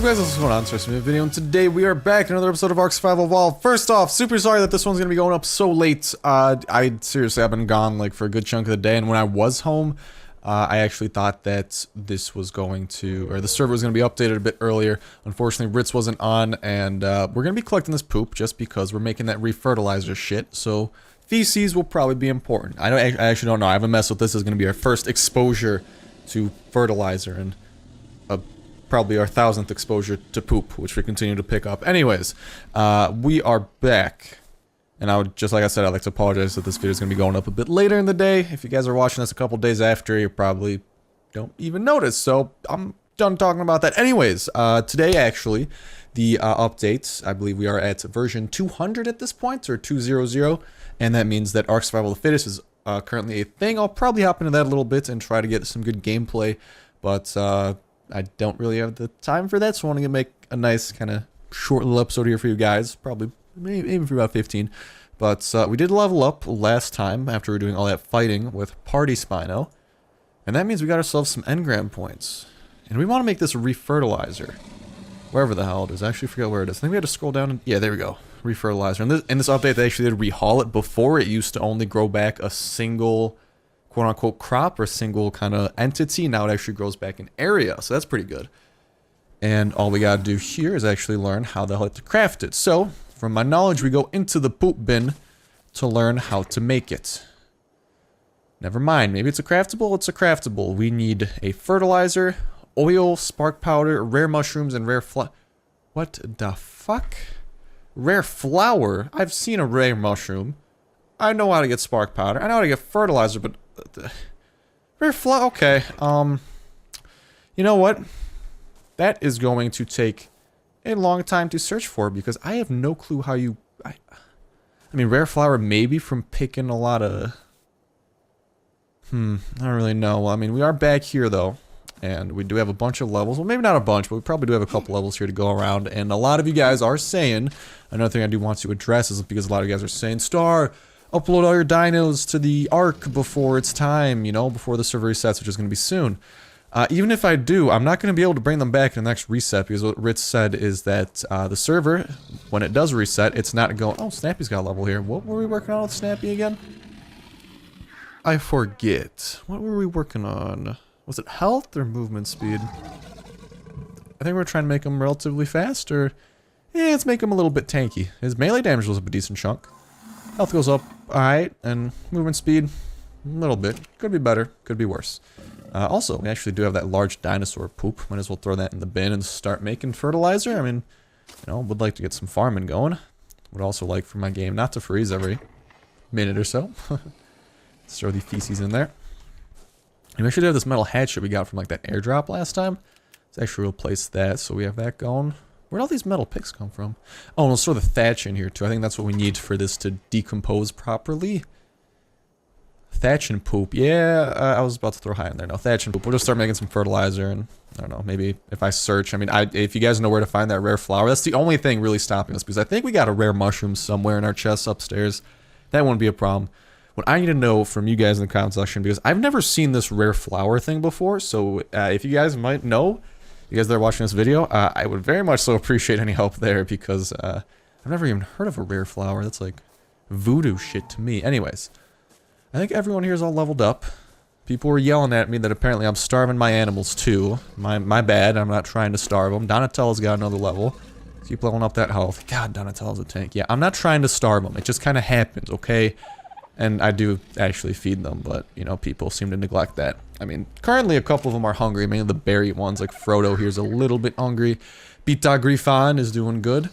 What's up guys, this is going on Starsnipe video, and today we are back in another episode of ARK Survival Evolved. First off, super sorry that this one's gonna be going up so late. Seriously, I've been gone like for a good chunk of the day, and when I was home, I actually thought that this was going to, or the server was gonna be updated a bit earlier. Unfortunately, Ritz wasn't on, and we're gonna be collecting this poop just because we're making that refertilizer shit, so feces will probably be important. I actually don't know, I haven't messed with this. This is gonna be our first exposure to fertilizer, and probably our 1000th exposure to poop, which we continue to pick up. Anyways, we are back. And I would, just like I said, I'd like to apologize that this video is going to be going up a bit later in the day. If you guys are watching this a couple days after, you probably don't even notice. So I'm done talking about that. Anyways, today actually, the updates, I believe we are at version 200 at this point, or 200. And that means that ARK Survival of the Fittest is currently a thing. I'll probably hop into that a little bit and try to get some good gameplay. But I don't really have the time for that, so I want to make a nice kind of short little episode here for you guys, probably maybe for about 15. But we did level up last time after we were doing all that fighting with Party Spino, and that means we got ourselves some engram points. And we want to make this a refertilizer, wherever the hell it is. I actually forget where it is. I think we had to scroll down and, yeah, there we go, refertilizer. And in this update, they actually did rehaul it. Before, it used to only grow back a single quote-unquote crop or single kind of entity. Now it actually grows back in area, so that's pretty good. And all we gotta do here is actually learn how the hell to craft it. So, from my knowledge, we go into the poop bin to learn how to make it. Never mind, maybe it's a craftable? It's a craftable. We need a fertilizer, oil, spark powder, rare mushrooms, and rare What the fuck? Rare flour? I've seen a rare mushroom. I know how to get spark powder. I know how to get fertilizer, but rare flour. Okay. You know what? That is going to take a long time to search for because I have no clue how you. I mean, rare flour maybe from picking a lot of. I don't really know. Well, I mean, we are back here though, and we do have a bunch of levels. Well, maybe not a bunch, but we probably do have a couple levels here to go around. And a lot of you guys are saying. Another thing I do want to address is because a lot of you guys are saying, Star, upload all your dinos to the ARK before it's time, you know, before the server resets, which is going to be soon. Even if I do, I'm not going to be able to bring them back in the next reset, because what Ritz said is that the server, when it does reset, it's not going... Oh, Snappy's got a level here. What were we working on with Snappy again? I forget. What were we working on? Was it health or movement speed? I think we were trying to make him relatively fast, or... Yeah, let's make him a little bit tanky. His melee damage was a decent chunk. Health goes up, alright, and movement speed, a little bit. Could be better, could be worse. Also, we actually do have that large dinosaur poop. Might as well throw that in the bin and start making fertilizer. I mean, you know, would like to get some farming going. Would also like for my game not to freeze every minute or so. Let's throw the feces in there. And we actually have this metal hatchet we got from like that airdrop last time. Let's actually replace that, so we have that going. Where'd all these metal picks come from? Oh, and let's throw the thatch in here too. I think that's what we need for this to decompose properly. Thatch and poop. Yeah, I was about to throw high in there. No, thatch and poop. We'll just start making some fertilizer, and I don't know, maybe if I search. I mean, if you guys know where to find that rare flower, that's the only thing really stopping us, because I think we got a rare mushroom somewhere in our chests upstairs. That won't be a problem. What I need to know from you guys in the comment section, because I've never seen this rare flower thing before, so if you guys might know, you guys that are watching this video, I would very much so appreciate any help there, because I've never even heard of a rare flower. That's like voodoo shit to me. Anyways, I think everyone here is all leveled up. People were yelling at me that apparently I'm starving my animals too. My bad, I'm not trying to starve them. Donatello's got another level. Keep leveling up that health. God, Donatello's a tank. Yeah, I'm not trying to starve them. It just kind of happens, okay? And I do actually feed them, but, you know, people seem to neglect that. I mean, currently a couple of them are hungry, mainly the berry ones, like Frodo here's a little bit hungry. Beta Griffon is doing good.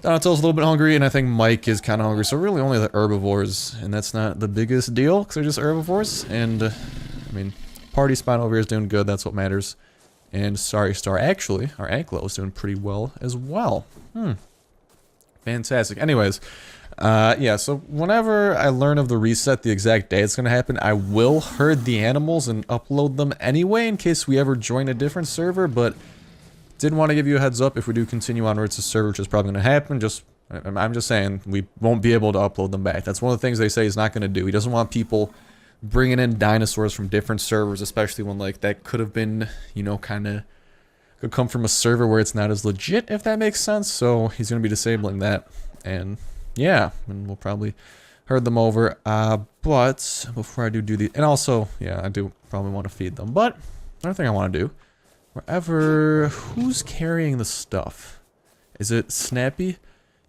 Donatello's a little bit hungry, and I think Mike is kind of hungry, so really only the herbivores, and that's not the biggest deal, because they're just herbivores, and, I mean, Party Spine over here is doing good, that's what matters. And Sorry Star, actually, our Anklo is doing pretty well as well. Fantastic. Anyways, yeah, so whenever I learn of the reset, the exact day it's going to happen, I will herd the animals and upload them anyway in case we ever join a different server, but did want to give you a heads up if we do continue on Ritz's server, which is probably going to happen. I'm just saying, we won't be able to upload them back. That's one of the things they say he's not going to do. He doesn't want people bringing in dinosaurs from different servers, especially when, like, that could have been, you know, kind of could come from a server where it's not as legit, if that makes sense. So he's going to be disabling that. And yeah, and we'll probably herd them over. But before I do the... And also, yeah, I do probably want to feed them. But another thing I want to do, who's carrying the stuff? Is it Snappy?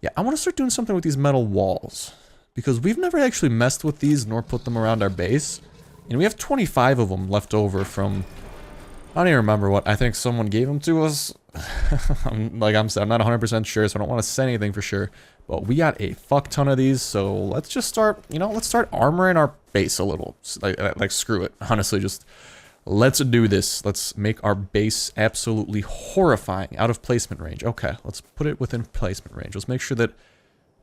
Yeah, I want to start doing something with these metal walls. Because we've never actually messed with these nor put them around our base. And we have 25 of them left over from... I don't even remember what. I think someone gave them to us. I'm not 100% sure, so I don't want to say anything for sure. But we got a fuck ton of these, so let's just start, let's start armoring our base a little. Like screw it. Honestly, just let's do this. Let's make our base absolutely horrifying. Out of placement range. Okay, let's put it within placement range. Let's make sure that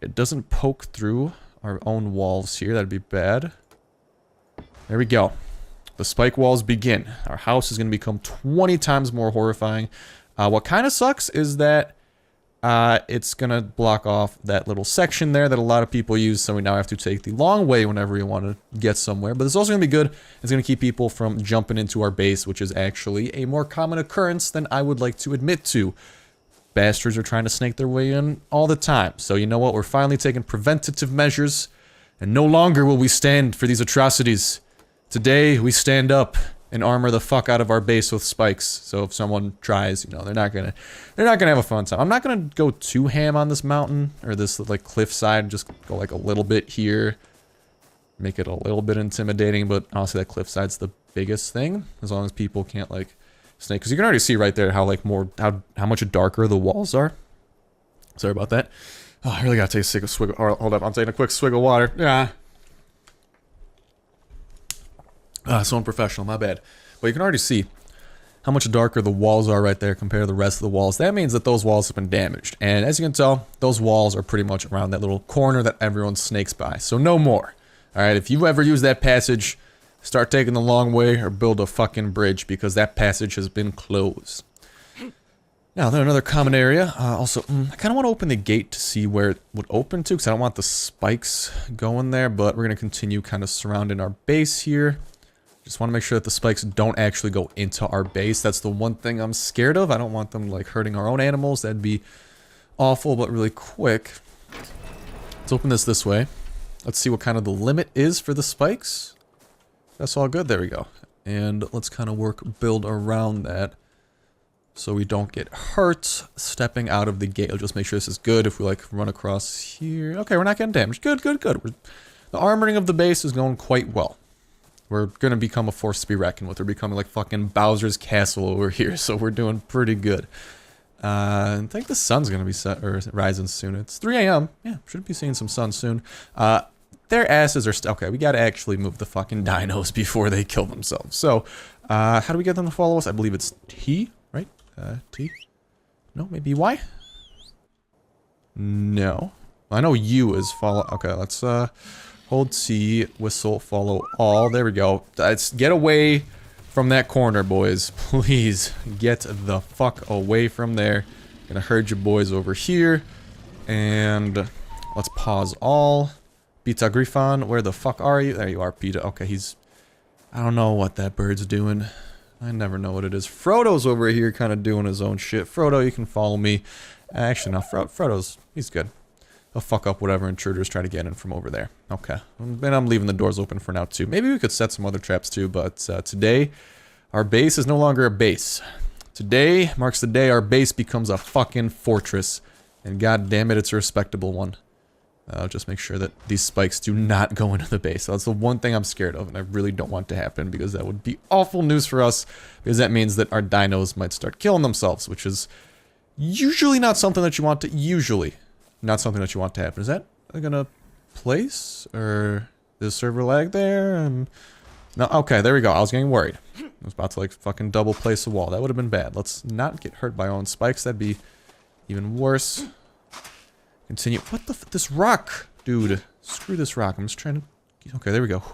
it doesn't poke through our own walls here. That'd be bad. There we go. The spike walls begin. Our house is going to become 20 times more horrifying. What kind of sucks is that it's going to block off that little section there that a lot of people use, so we now have to take the long way whenever we want to get somewhere. But it's also going to be good. It's going to keep people from jumping into our base, which is actually a more common occurrence than I would like to admit to. Bastards are trying to snake their way in all the time. So you know what? We're finally taking preventative measures, and no longer will we stand for these atrocities. Today, we stand up and armor the fuck out of our base with spikes. So if someone tries, they're not gonna have a fun time. I'm not gonna go too ham on this mountain or this like cliffside. Just go like a little bit here, make it a little bit intimidating. But honestly, that cliffside's the biggest thing. As long as people can't like snake, because you can already see right there how like how much darker the walls are. Sorry about that. Oh, I really gotta take a swig. Hold up, I'm taking a quick swig of water. Yeah. So unprofessional, my bad. But you can already see how much darker the walls are right there compared to the rest of the walls. That means that those walls have been damaged. And as you can tell, those walls are pretty much around that little corner that everyone snakes by. So no more. Alright, if you ever use that passage, start taking the long way or build a fucking bridge because that passage has been closed. Now, then another common area. Also, I kind of want to open the gate to see where it would open to because I don't want the spikes going there. But we're going to continue kind of surrounding our base here. Just want to make sure that the spikes don't actually go into our base. That's the one thing I'm scared of. I don't want them like hurting our own animals. That'd be awful, but really quick. Let's open this way. Let's see what kind of the limit is for the spikes. That's all good. There we go. And let's kind of build around that so we don't get hurt stepping out of the gate. I'll just make sure this is good if we like run across here. Okay, we're not getting damaged. Good. The armoring of the base is going quite well. We're going to become a force to be reckoned with. We're becoming like fucking Bowser's Castle over here, so we're doing pretty good. I think the sun's going to be set or rising soon. It's 3 a.m. Yeah, should be seeing some sun soon. Their asses are... Okay, we got to actually move the fucking dinos before they kill themselves. So, how do we get them to follow us? I believe it's T, right? T? No, maybe Y? No. I know U is follow... Okay, let's... Hold C, whistle, follow all. There we go. Let's get away from that corner, boys. Please get the fuck away from there. Gonna herd your boys over here. And let's pause all. Pita Griffon, where the fuck are you? There you are, Pita. Okay, he's... I don't know what that bird's doing. I never know what it is. Frodo's over here kind of doing his own shit. Frodo, you can follow me. Actually, no, Frodo's... He's good. He'll fuck up whatever intruders try to get in from over there. Okay. And I'm leaving the doors open for now, too. Maybe we could set some other traps, too, but today, our base is no longer a base. Today marks the day our base becomes a fucking fortress. And god damn it, it's a respectable one. I'll just make sure that these spikes do not go into the base. So that's the one thing I'm scared of, and I really don't want to happen, because that would be awful news for us, because that means that our dinos might start killing themselves, which is usually not something that you want to... Not something that you want to happen. Is that gonna place? Or is server lag there? No, okay, there we go. I was getting worried. I was about to like fucking double place a wall. That would have been bad. Let's not get hurt by our own spikes. That'd be even worse. Continue. What the this rock? Dude, screw this rock. I'm just trying to... Okay, there we go.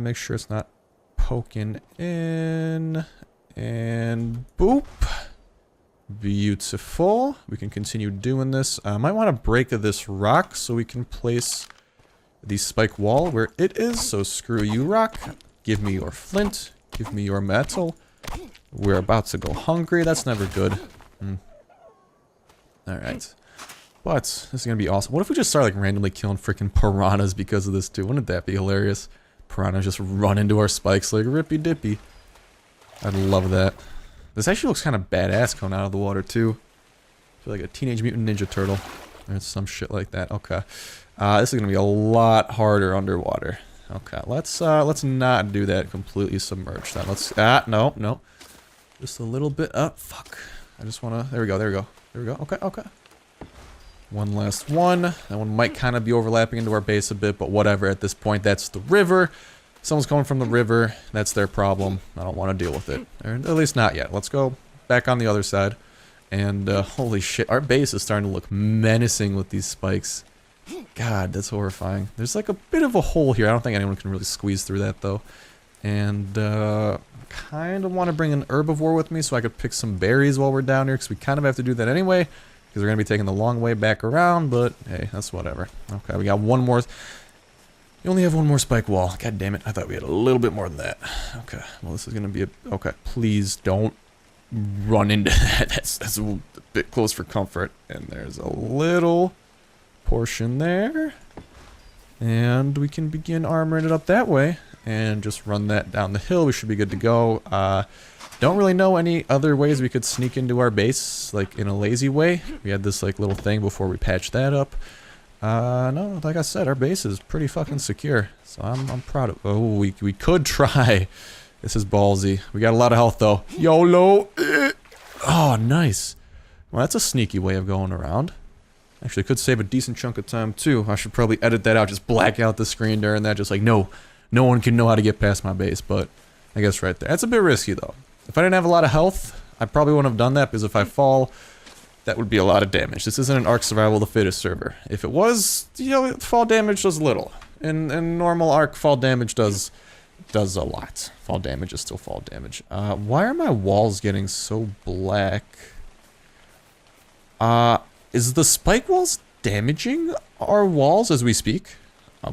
Make sure it's not poking in. And boop. Beautiful. We can continue doing this. I might want to break this rock so we can place the spike wall where it is. So screw you, rock. Give me your flint. Give me your metal. We're about to go hungry. That's never good. Alright. But, this is gonna be awesome. What if we just start, like, randomly killing freaking piranhas because of this, too? Wouldn't that be hilarious? Piranhas just run into our spikes like rippy dippy. I'd love that. This actually looks kind of badass coming out of the water, too. I feel like a Teenage Mutant Ninja Turtle. Or some shit like that. Okay. This is gonna be a lot harder underwater. Okay, let's not do that completely submerged then. Let's, no. Just a little bit up. Fuck. I just wanna, there we go. Okay. One last one. That one might kind of be overlapping into our base a bit, but whatever. At this point, that's the river. Someone's coming from the river. That's their problem. I don't want to deal with it. Or at least not yet. Let's go back on the other side. And, holy shit, our base is starting to look menacing with these spikes. God, that's horrifying. There's like a bit of a hole here. I don't think anyone can really squeeze through that, though. And, kind of want to bring an herbivore with me so I could pick some berries while we're down here, because we kind of have to do that anyway. Because we're going to be taking the long way back around, but hey, that's whatever. Okay, we got one more. You only have one more spike wall. God damn it, I thought we had a little bit more than that. Okay, well this is going to be a... Okay, please don't run into that. That's a bit close for comfort. And there's a little portion there. And we can begin armoring it up that way. And just run that down the hill. We should be good to go. Don't really know any other ways we could sneak into our base, like in a lazy way. We had this like little thing before we patched that up. No, like I said, our base is pretty fucking secure. So I'm proud of... Oh, we could try. This is ballsy. We got a lot of health though. YOLO! Oh, nice. Well, that's a sneaky way of going around. Actually, could save a decent chunk of time too. I should probably edit that out, just black out the screen during that, just like, no one can know how to get past my base, but I guess right there. That's a bit risky though. If I didn't have a lot of health, I probably wouldn't have done that, because if I fall, that would be a lot of damage. This isn't an ARK Survival of the Fittest server. If it was, you know, fall damage does little. And normal ARK fall damage does a lot. Fall damage is still fall damage. Why are my walls getting so black? Is the spike walls damaging our walls as we speak?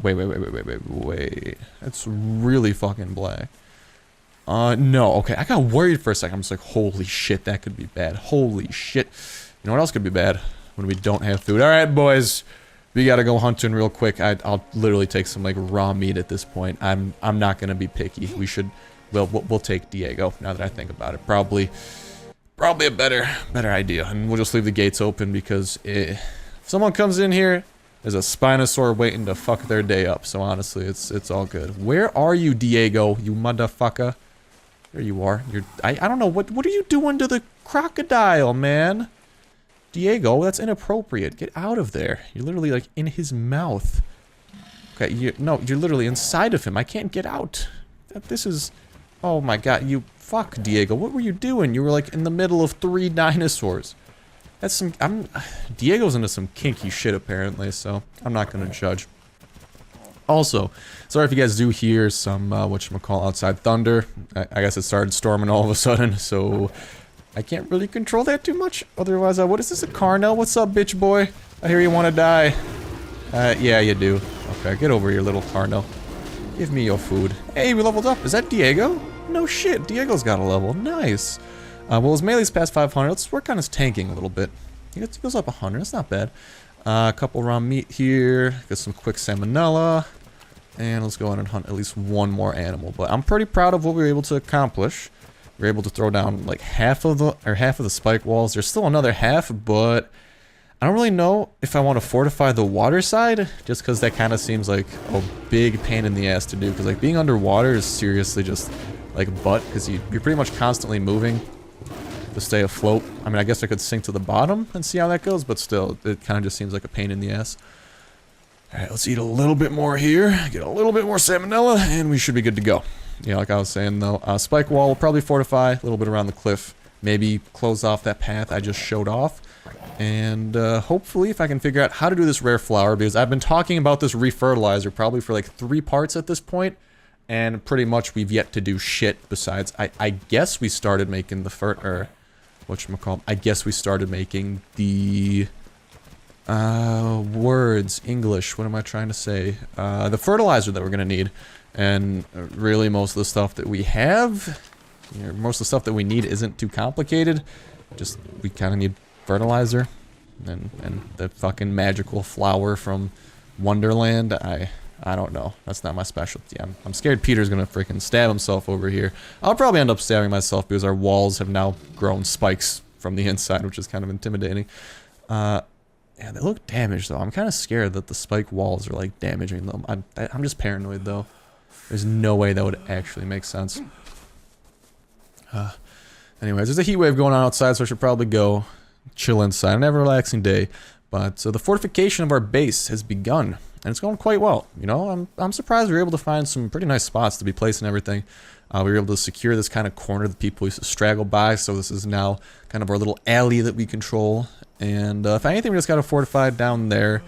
Wait. That's really fucking black. No, okay, I got worried for a second. I'm just like, holy shit, that could be bad. Holy shit. You know what else could be bad? When we don't have food. Alright, boys. We gotta go hunting real quick. I'll literally take some, like, raw meat at this point. I'm not gonna be picky. We should... We'll take Diego, now that I think about it. Probably a better idea. And we'll just leave the gates open, because if someone comes in here, there's a Spinosaur waiting to fuck their day up. So honestly, it's all good. Where are you, Diego, you motherfucker? There you are. I don't know, what are you doing to the crocodile, man? Diego, that's inappropriate. Get out of there. You're literally, like, in his mouth. Okay, you're literally inside of him. I can't get out. This is... Oh my god, fuck, Diego. What were you doing? You were, like, in the middle of 3 dinosaurs. That's some... Diego's into some kinky shit, apparently, so I'm not gonna judge. Also, sorry if you guys do hear some, whatchamacall, outside thunder. I guess it started storming all of a sudden, so... I can't really control that too much. Otherwise, what is this, a Carno? What's up, bitch boy? I hear you want to die. Yeah, you do. Okay, get over here, little Carno. Give me your food. Hey, we leveled up. Is that Diego? No shit, Diego's got a level. Nice. Well, his melee's past 500. Let's work on his tanking a little bit. He goes up 100. That's not bad. A couple raw meat here. Get some quick salmonella. And let's go in and hunt at least one more animal. But I'm pretty proud of what we were able to accomplish. We were able to throw down like half of the spike walls. There's still another half, but I don't really know if I want to fortify the water side, just because that kind of seems like a big pain in the ass to do. Because like being underwater is seriously just like butt, because you're pretty much constantly moving to stay afloat. I mean, I guess I could sink to the bottom and see how that goes, but still, it kind of just seems like a pain in the ass. Alright, let's eat a little bit more here, get a little bit more salmonella, and we should be good to go. Yeah, like I was saying though, spike wall will probably fortify a little bit around the cliff. Maybe close off that path I just showed off. And hopefully if I can figure out how to do this rare flower, because I've been talking about this refertilizer probably for like 3 parts at this point, and pretty much we've yet to do shit besides, I guess we started making the I guess we started making the... English, what am I trying to say? The fertilizer that we're gonna need. And really most of the stuff that we have most of the stuff that we need isn't too complicated. Just, we kind of need fertilizer and the fucking magical flower from Wonderland. I don't know. That's not my specialty. I'm scared Peter's gonna freaking stab himself over here. I'll probably end up stabbing myself because our walls have now grown spikes from the inside, which is kind of intimidating. Yeah, they look damaged though. I'm kind of scared that the spike walls are like damaging them. I'm just paranoid though. There's no way that would actually make sense. Anyways, there's a heat wave going on outside, so I should probably go chill inside. An relaxing day. But the fortification of our base has begun, and it's going quite well. You know, I'm surprised we were able to find some pretty nice spots to be placing everything. We were able to secure this kind of corner that people used to straggle by, so this is now kind of our little alley that we control. And if anything, we just got to fortify down there,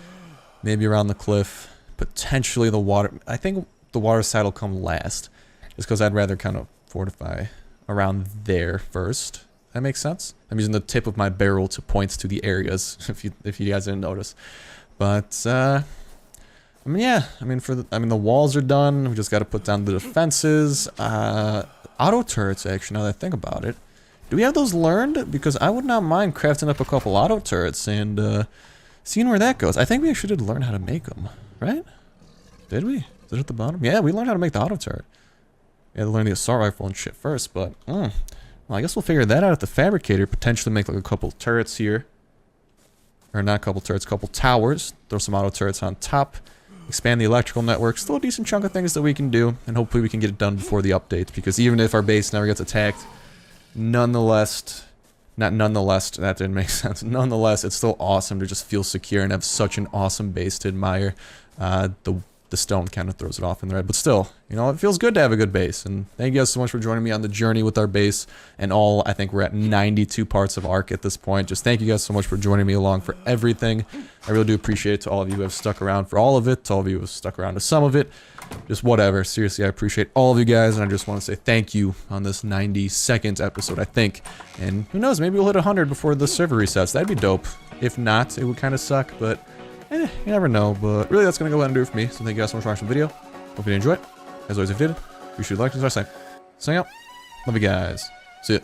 maybe around the cliff, potentially the water. I think the water side will come last, just because I'd rather kind of fortify around there first. That makes sense? I'm using the tip of my barrel to point to the areas, if you guys didn't notice. But I mean, yeah. I mean, the walls are done. We just got to put down the defenses. Auto turrets, actually. Now that I think about it, do we have those learned? Because I would not mind crafting up a couple auto turrets and seeing where that goes. I think we actually did learn how to make them, right? Did we? Is it at the bottom? Yeah, we learned how to make the auto turret. We had to learn the assault rifle and shit first, but well, I guess we'll figure that out at the fabricator. Potentially make like a couple turrets here, or not a couple turrets, couple towers. Throw some auto turrets on top. Expand the electrical network. Still a decent chunk of things that we can do, and hopefully we can get it done before the update. Because even if our base never gets attacked, nonetheless, that didn't make sense. Nonetheless, it's still awesome to just feel secure and have such an awesome base to admire. The stone kind of throws it off in the red, but still, you know, it feels good to have a good base. And thank you guys so much for joining me on the journey with our base and all. I think we're at 92 parts of ARK at this point. Just thank you guys so much for joining me along for everything. I really do appreciate it to all of you who have stuck around for all of it, to all of you who have stuck around to some of it, just whatever. Seriously, I appreciate all of you guys, and I just want to say thank you on this 92nd episode, I think. And who knows, maybe we'll hit 100 before the server resets. That'd be dope. If not, it would kind of suck, but you never know. But really, that's going to go ahead and do it for me. So thank you guys so much for watching the video. Hope you did enjoy it. As always, if you did, be sure to like and subscribe. Signing out. Love you guys. See ya.